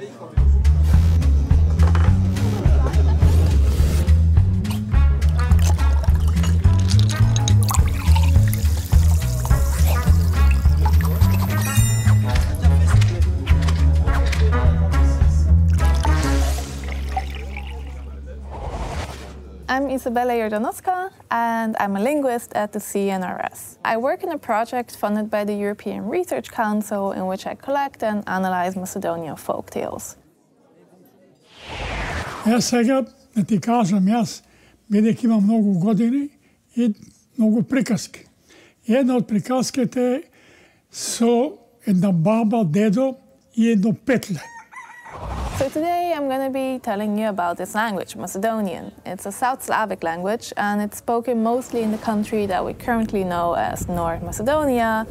I'm Izabela Jordanovska, and I'm a linguist at the CNRS. I work in a project funded by the European Research Council in which I collect and analyze Macedonian folk tales. Ja сега да ти кажам, јас бидејќи имам многу години и многу приказки. Една од приказките со една баба, дедо и едно петле. So today I'm going to be telling you about this language, Macedonian. It's a South Slavic language and it's spoken mostly in the country that we currently know as North Macedonia.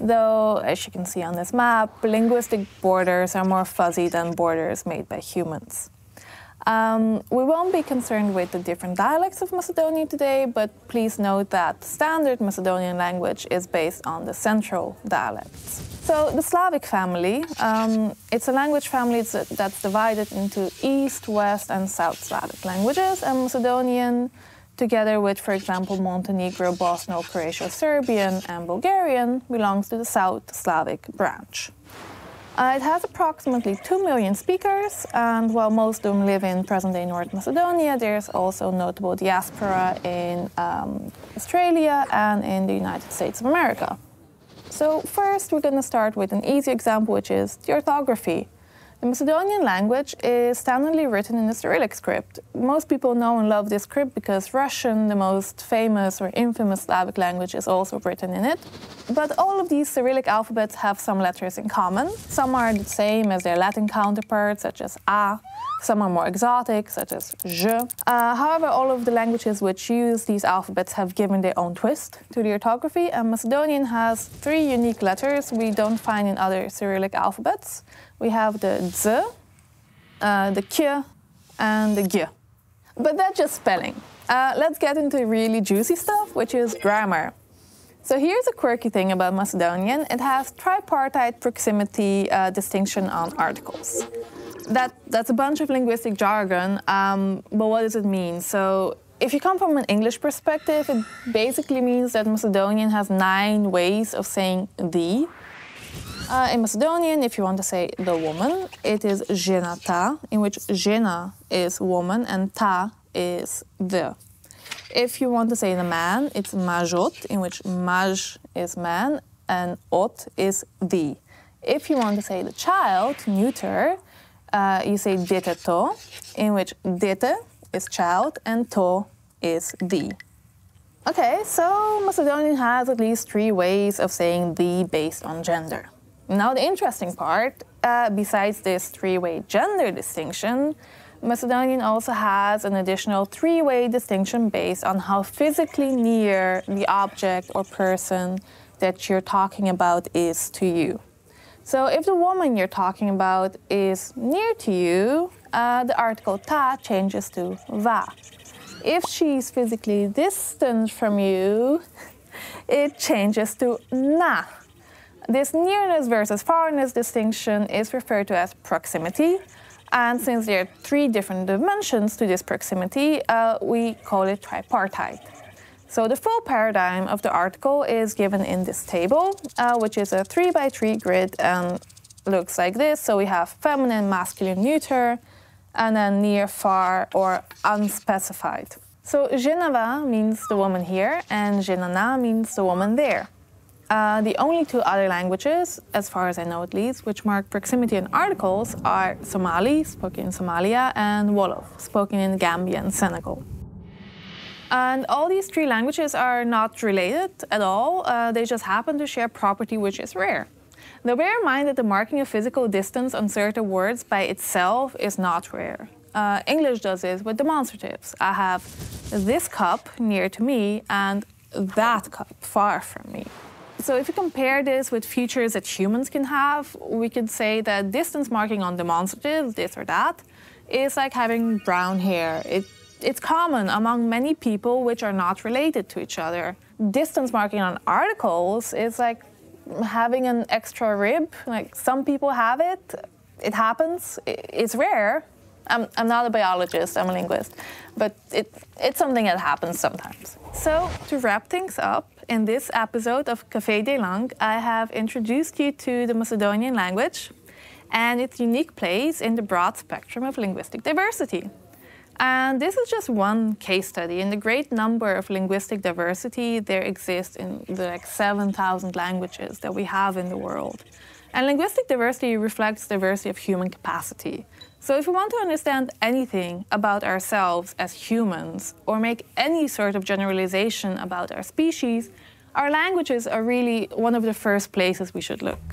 Though, as you can see on this map, linguistic borders are more fuzzy than borders made by humans. We won't be concerned with the different dialects of Macedonian today, but please note that standard Macedonian language is based on the central dialects. So the Slavic family, it's a language family that's divided into East, West and South Slavic languages, and Macedonian, together with, for example, Montenegro, Bosnian, Croatian, Serbian and Bulgarian, belongs to the South Slavic branch. It has approximately 2 million speakers, and while most of them live in present-day North Macedonia, there's also notable diaspora in Australia and in the United States of America. So first, we're going to start with an easy example, which is the orthography. The Macedonian language is standardly written in the Cyrillic script. Most people know and love this script because Russian, the most famous or infamous Slavic language, is also written in it. But all of these Cyrillic alphabets have some letters in common. Some are the same as their Latin counterparts, such as A. Some are more exotic, such as je. However, all of the languages which use these alphabets have given their own twist to the orthography, and Macedonian has 3 unique letters we don't find in other Cyrillic alphabets. We have the z, the k, and the g. But that's just spelling. Let's get into really juicy stuff, which is grammar. So here's a quirky thing about Macedonian. It has tripartite proximity distinction on articles. That's a bunch of linguistic jargon, but what does it mean? So if you come from an English perspective, it basically means that Macedonian has 9 ways of saying the. In Macedonian, if you want to say the woman, it is žena ta, in which žena is woman and ta is the. If you want to say the man, it's majot, in which maj is man and ot is the. If you want to say the child, neuter, you say dete to, in which dete is child and to is the. Okay, so Macedonian has at least 3 ways of saying the based on gender. Now the interesting part, besides this 3-way gender distinction, Macedonian also has an additional 3-way distinction based on how physically near the object or person that you're talking about is to you. So if the woman you're talking about is near to you, the article ta changes to va. If she's physically distant from you, it changes to na. This nearness versus farness distinction is referred to as proximity, and since there are 3 different dimensions to this proximity, we call it tripartite. So the full paradigm of the article is given in this table, which is a 3x3 grid and looks like this. So we have feminine, masculine, neuter, and then near, far, or unspecified. So ženava means the woman here, and ženana means the woman there. The only 2 other languages, as far as I know at least, which mark proximity in articles are Somali, spoken in Somalia, and Wolof, spoken in Gambia and Senegal. And all these 3 languages are not related at all. They just happen to share property which is rare. Now bear in mind that the marking of physical distance on certain words by itself is not rare. English does this with demonstratives. I have this cup near to me and that cup far from me. So if you compare this with features that humans can have, we could say that distance marking on demonstratives, this or that, is like having brown hair. It's common among many people which are not related to each other. Distance marking on articles is like having an extra rib. Like some people have it. it happens. It's rare. I'm not a biologist, I'm a linguist, but it's something that happens sometimes. So to wrap things up, in this episode of Café des Langues, I have introduced you to the Macedonian language and its unique place in the broad spectrum of linguistic diversity. And this is just one case study. In the great number of linguistic diversity there exists in the 7,000 languages that we have in the world. And linguistic diversity reflects diversity of human capacity. So if we want to understand anything about ourselves as humans or make any sort of generalization about our species, our languages are really one of the first places we should look.